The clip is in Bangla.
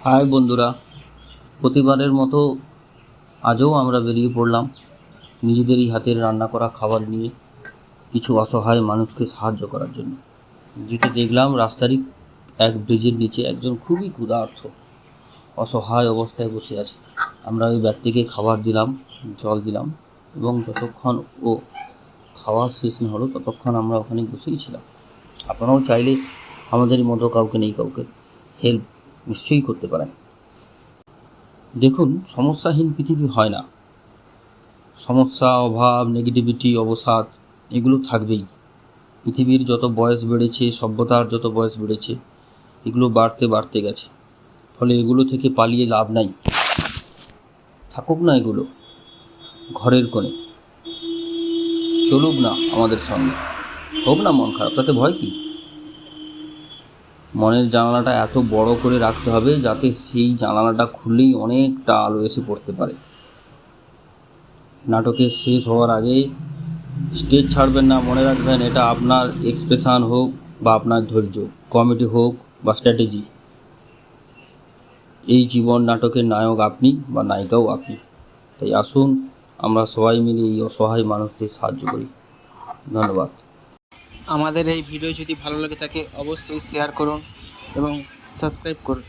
হাই বন্ধুরা, প্রতিবারের মতো আজও আমরা বেরিয়ে পড়লাম নিজেদেরই হাতের রান্না করা খাবার নিয়ে কিছু অসহায় মানুষকে সাহায্য করার জন্য। যেটা দেখলাম রাস্তারই এক ব্রিজের নিচে একজন খুবই ক্ষুধার্ত অসহায় অবস্থায় বসে আছে। আমরা ওই ব্যক্তিকে খাবার দিলাম, জল দিলাম এবং যতক্ষণ ও খাওয়া শেষ না হলো ততক্ষণ আমরা ওখানে বসেই ছিলাম। আপনারাও চাইলে আমাদের মতো কাউকে হেল্প নিশ্চয়ই করতে পারেন। দেখুন, সমস্যাহীন পৃথিবী হয় না। সমস্যা, অভাব, নেগেটিভিটি, অবসাদ এগুলো থাকবেই। পৃথিবীর যত বয়স বেড়েছে, সভ্যতার যত বয়স বেড়েছে, এগুলো বাড়তে গেছে। ফলে এগুলো থেকে পালিয়ে লাভ নাই। থাকুক না এগুলো ঘরের কোণে, চলুক না আমাদের সঙ্গে। হোক না মন খারাপ, তাতে ভয় কি? মনের জানালাটা এত বড় করে রাখতে হবে যাতে সেই জানালাটা খুললেই অনেকটা আলো এসে পড়তে পারে। নাটকের শেষ হওয়ার আগে স্টেজ ছাড়বেন না। মনে রাখবেন, এটা আপনার এক্সপ্রেশন হোক বা আপনার ধৈর্য, কমেডি হোক বা স্ট্র্যাটেজি, এই জীবন নাটকের নায়ক আপনি বা নায়িকাও আপনি। তাই আসুন আমরা সবাই মিলে এই অসহায় মানুষদের সাহায্য করি। ধন্যবাদ। আমাদের এই ভিডিও যদি ভালো লেগে থাকে অবশ্যই শেয়ার করুন এবং সাবস্ক্রাইব করুন।